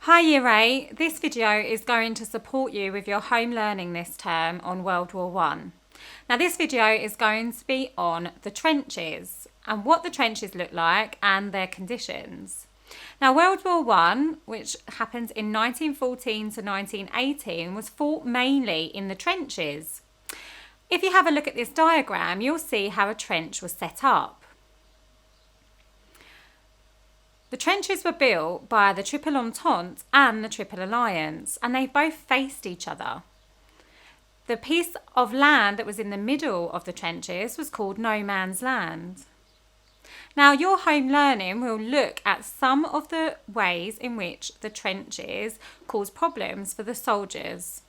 Hi Year 8, this video is going to support you with your home learning this term on World War One. Now this video is going to be on the trenches and what the trenches look like and their conditions. Now World War One, which happened in 1914 to 1918, was fought mainly in the trenches. If you have a look at this diagram, you'll see how a trench was set up. The trenches were built by the Triple Entente and the Triple Alliance, and they both faced each other. The piece of land that was in the middle of the trenches was called no man's land. Now, your home learning will look at some of the ways in which the trenches cause problems for the soldiers.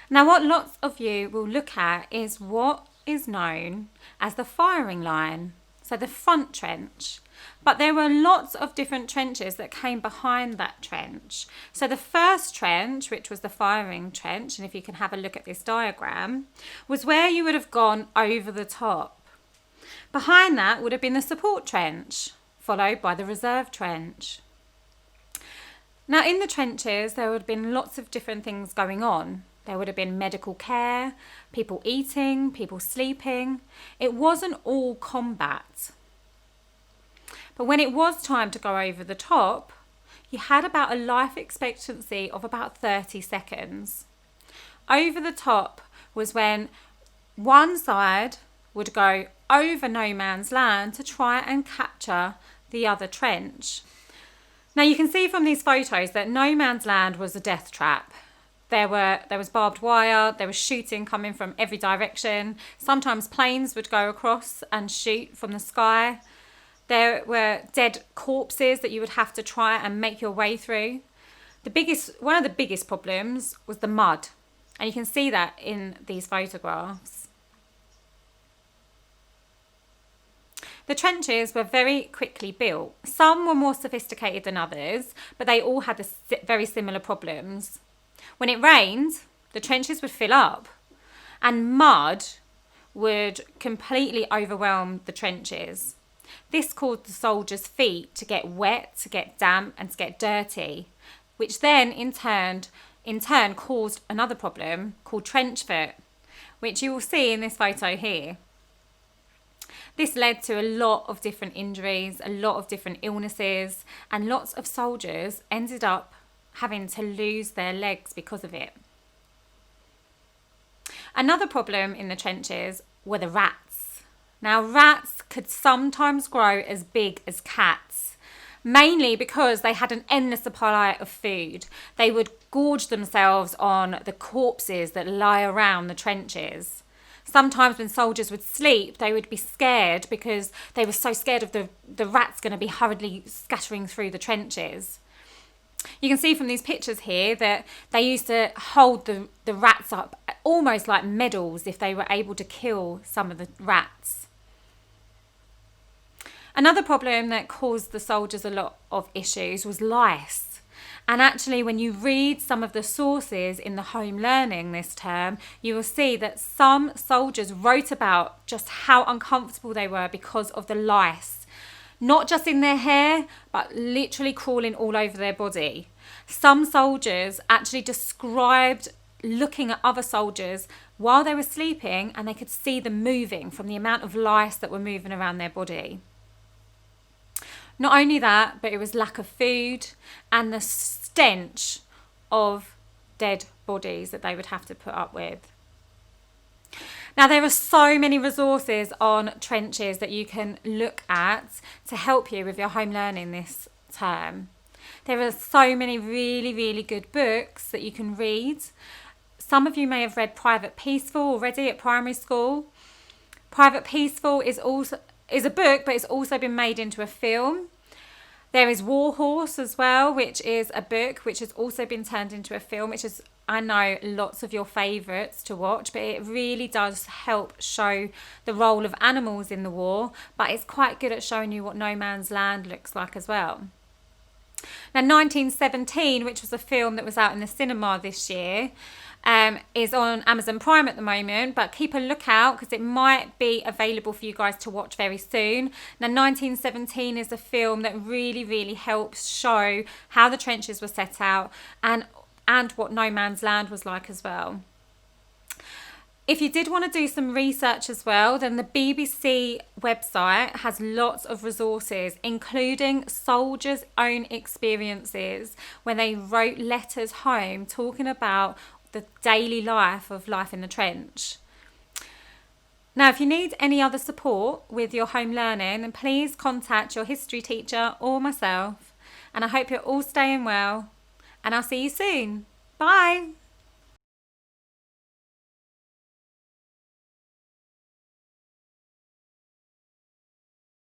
Now, what lots of you will look at is what is known as the firing line, so the front trench. But there were lots of different trenches that came behind that trench. So the first trench, which was the firing trench, and if you can have a look at this diagram, was where you would have gone over the top. Behind that would have been the support trench, followed by the reserve trench. Now in the trenches, there would have been lots of different things going on. There would have been medical care, people eating, people sleeping. It wasn't all combat. But when it was time to go over the top, you had about a life expectancy of about 30 seconds. Over the top was when one side would go over no man's land to try and capture the other trench. Now you can see from these photos that no man's land was a death trap. There was barbed wire, there was shooting coming from every direction. Sometimes planes would go across and shoot from the sky. There were dead corpses that you would have to try and make your way through. One of the biggest problems was the mud, and you can see that in these photographs. The trenches were very quickly built. Some were more sophisticated than others, but they all had very similar problems. When it rained, the trenches would fill up, and mud would completely overwhelm the trenches. This caused the soldiers' feet to get wet, to get damp and to get dirty, which then in turn caused another problem called trench foot, which you will see in this photo here. This led to a lot of different injuries, a lot of different illnesses, and lots of soldiers ended up having to lose their legs because of it. Another problem in the trenches were the rats. Now, rats could sometimes grow as big as cats, mainly because they had an endless supply of food. They would gorge themselves on the corpses that lie around the trenches. Sometimes when soldiers would sleep, they would be scared because they were so scared of the rats going to be hurriedly scattering through the trenches. You can see from these pictures here that they used to hold the rats up almost like medals if they were able to kill some of the rats. Another problem that caused the soldiers a lot of issues was lice. And actually, when you read some of the sources in the home learning this term, you will see that some soldiers wrote about just how uncomfortable they were because of the lice. Not just in their hair, but literally crawling all over their body. Some soldiers actually described looking at other soldiers while they were sleeping, and they could see them moving from the amount of lice that were moving around their body. Not only that, but it was lack of food and the stench of dead bodies that they would have to put up with. Now, there are so many resources on trenches that you can look at to help you with your home learning this term. There are so many really, really good books that you can read. Some of you may have read Private Peaceful already at primary school. Private Peaceful is a book, but it's also been made into a film. There is War Horse as well, which is a book which has also been turned into a film, which is, I know, lots of your favourites to watch, but it really does help show the role of animals in the war, but it's quite good at showing you what no man's land looks like as well. Now, 1917, which was a film that was out in the cinema this year, is on Amazon Prime at the moment, but keep a lookout because it might be available for you guys to watch very soon. Now, 1917 is a film that really, really helps show how the trenches were set out and what no man's land was like as well. If you did want to do some research as well, then the BBC website has lots of resources, including soldiers' own experiences when they wrote letters home talking about the daily life in the trench. Now, if you need any other support with your home learning, then please contact your history teacher or myself. And I hope you're all staying well, and I'll see you soon. Bye.